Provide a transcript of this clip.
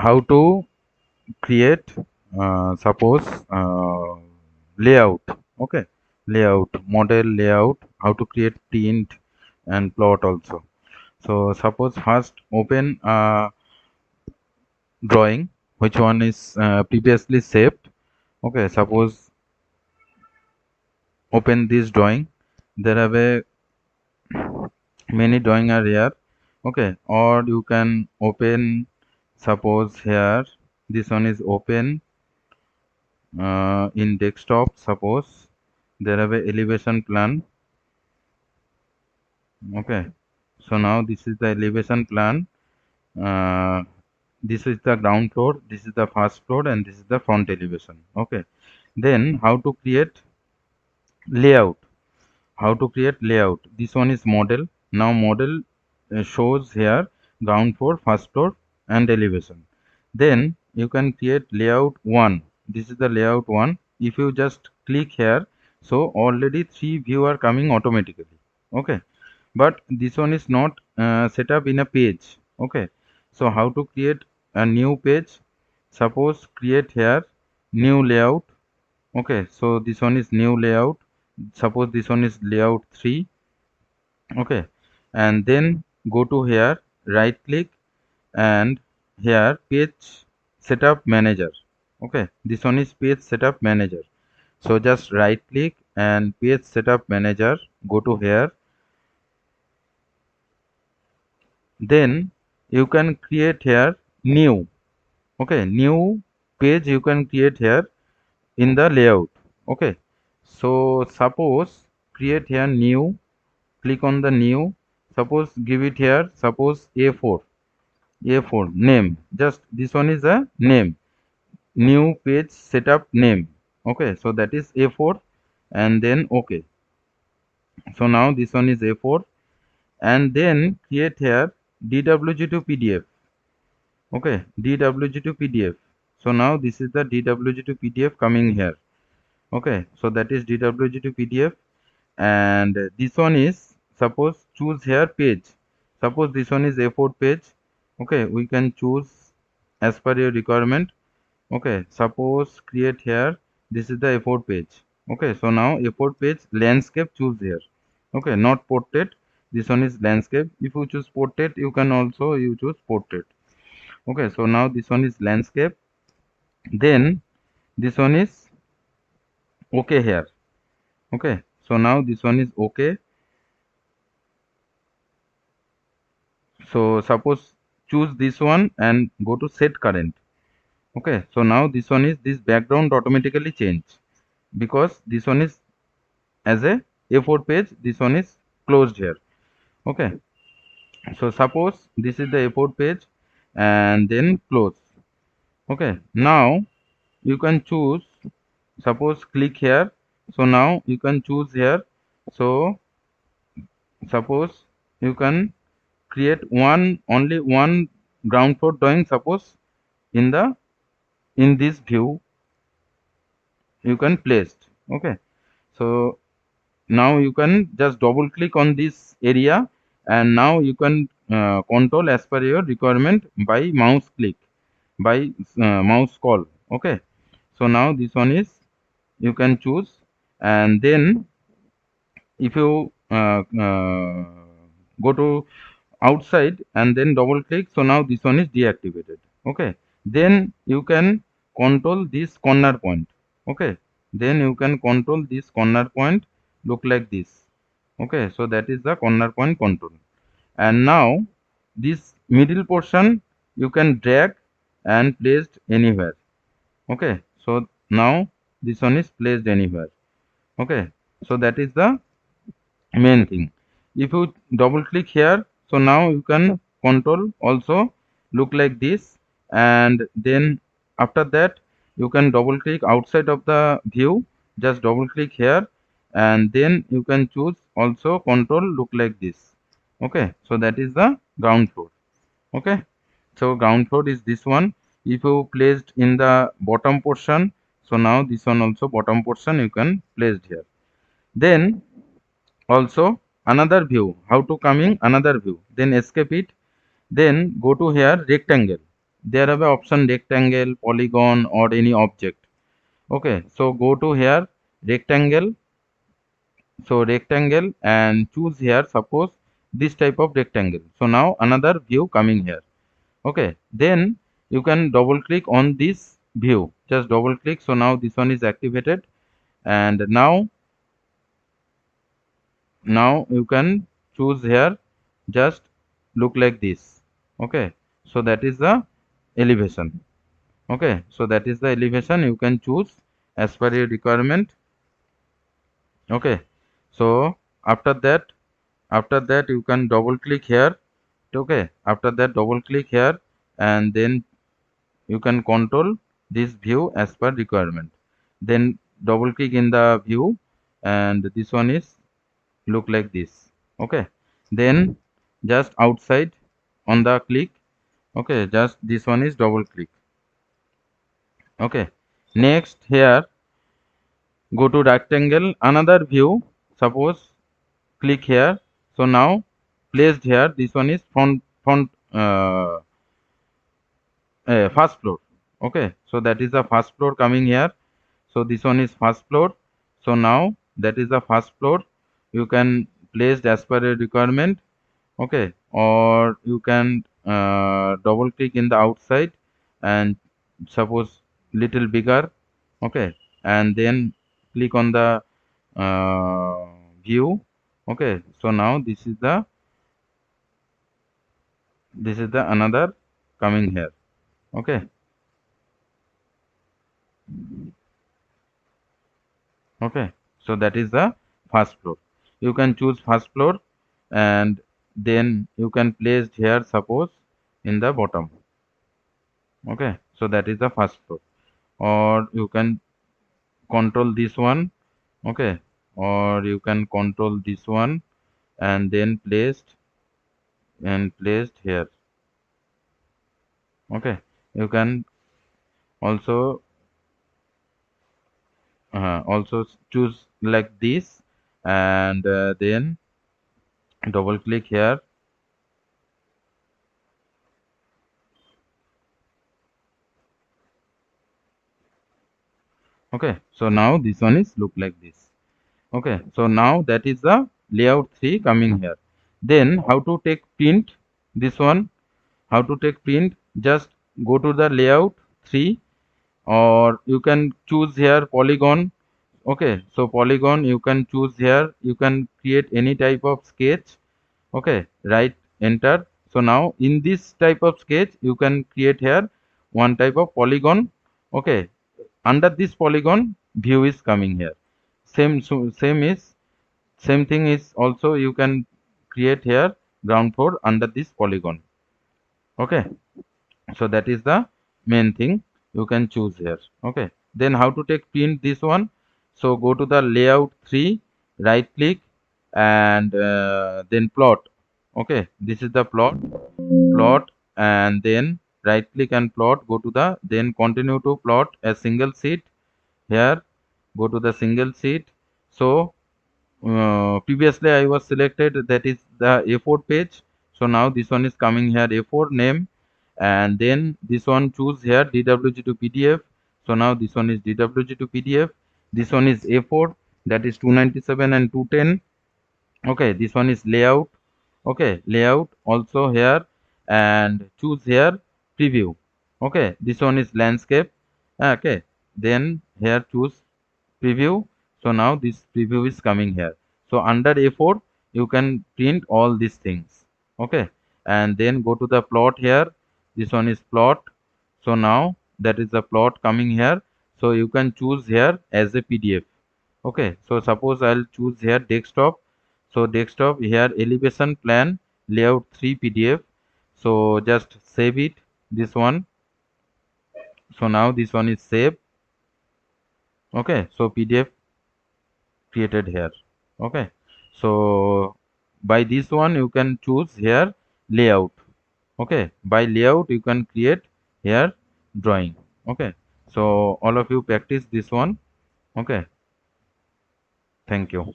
how to create suppose layout. Okay, layout, model layout, how to create print and plot also. So suppose first open drawing which one is previously saved. Okay, suppose open this drawing. There have a many drawing are here. Okay, or you can open, suppose here this one is open in desktop. Suppose there have a elevation plan. Okay, so now this is the elevation plan. uh, this is the ground floor, this is the first floor, and this is the front elevation. Okay, then how to create layout. How to create layout, this one is model. Now model shows here ground floor, first floor, and elevation. Then you can create layout 1. This is the layout 1. If you just click here, so already 3 view are coming automatically. Okay, but this one is not set up in a page. Okay, so how to create a new page? Suppose create here new layout. Okay, so this one is new layout. Suppose this one is layout 3. Okay, and then go to here, right click, and here page setup manager. Okay, this one is page setup manager. So just right click and page setup manager, go to here. Then you can create here new. Okay, new page you can create here in the layout. Okay, so suppose create here new, click on the new. Suppose give it here, suppose A4. A4 name, just this one is a name, new page setup name. Okay, so that is A4, and then okay. So now this one is A4, and then create here DWG to PDF. Okay, DWG to PDF. So now this is the DWG to PDF coming here. Okay, so that is DWG to PDF, and this one is, suppose choose here page. Suppose this one is A4 page. Okay, we can choose as per your requirement. Okay, suppose create here, this is the A4 page. Okay, so now A4 page landscape, choose here. Okay, not portrait, this one is landscape. If you choose portrait, you can also you choose portrait. Okay, so now this one is landscape. Then this one is okay here. Okay, so now this one is okay. So suppose choose this one and go to set current. Okay, so now this one is, this background automatically change because this one is as a A4 page, this one is closed here. Okay, so suppose this is the A4 page and then close. Okay, now you can choose, suppose click here, so now you can choose here. So suppose you can create one, only one ground floor drawing. Suppose in the, in this view you can place. Okay, so now you can just double click on this area, and now you can control as per your requirement by mouse click, by mouse call. Okay, so now this one is, you can choose, and then if you go to outside and then double click, so now this one is deactivated. Okay, then you can control this corner point. Okay, then you can control this corner point, look like this. Okay, so that is the corner point control. And now this middle portion you can drag and placed anywhere. Okay, so now this one is placed anywhere. Okay, so that is the main thing. If you double click here, so now you can control also look like this, and then after that you can double click outside of the view, just double click here, and then you can choose also control look like this. Okay, so that is the ground floor. Okay, so ground floor is this one. If you placed in the bottom portion, so now this one also bottom portion you can placed here. Then also another view, how to coming another view, then escape it, then go to here rectangle. there have a option rectangle, polygon, or any object. Okay, so go to here rectangle. So rectangle and choose here suppose this type of rectangle. So now another view coming here. Okay, then you can double click on this view, just double click. So now this one is activated, and now you can choose here, just look like this. Okay, so that is the elevation. Okay, so that is the elevation you can choose as per your requirement. Okay, so after that you can double click here. Okay, after that double click here, and then you can control this view as per requirement. Then double click in the view, and this one is look like this. Okay, then just outside on the click. Okay, just this one is double click. Okay, next here go to rectangle, another view, suppose click here. So now placed here, this one is first floor. Okay, so that is the first floor coming here. So this one is first floor. So now that is the first floor, you can place as per your requirement. Okay, or you can double click in the outside and suppose little bigger. Okay, and then click on the uh, view. Okay, so now this is the another coming here. Okay, okay, so that is the first floor. You can choose first floor, and then you can place here suppose in the bottom. Okay, so that is the first floor, or you can control this one. Okay, or you can control this one and then placed here. Okay, you can also choose like this, and then double click here. Okay, so now this one is look like this. Okay, so now that is the layout 3 coming here. Then how to take print this one, how to take print, just go to the layout 3, or you can choose here polygon. Okay, so polygon you can choose here, you can create any type of sketch. Okay, right, enter. So now in this type of sketch you can create here one type of polygon. Okay, under this polygon view is coming here. Same thing is also you can create here ground floor under this polygon. Okay, so that is the main thing you can choose here. Okay, then how to take print this one. So go to the layout 3, right click, and then plot. Okay, this is the plot, and then right click and plot. Go to the, then continue to plot a single sheet. Here go to the single sheet. So previously I was selected, that is the A4 page. So now this one is coming here A4 name, and then this one choose here DWG to PDF. So now this one is DWG to PDF. This one is A4, that is 297 and 210. Okay, this one is layout. Okay, layout also here, and choose here preview. Okay, this one is landscape. Okay, then here choose preview. So now this preview is coming here. So under A4 you can print all these things. Okay, and then go to the plot here. This one is plot. So now that is the plot coming here. So you can choose here as a PDF. Okay, so suppose I'll choose here desktop. So desktop here elevation plan layout 3 PDF. So just save it, this one. So now this one is saved. Okay, so PDF created here. Okay, so by this one you can choose here layout. Okay, by layout you can create here drawing. Okay, so all of you practice this one. Okay, thank you.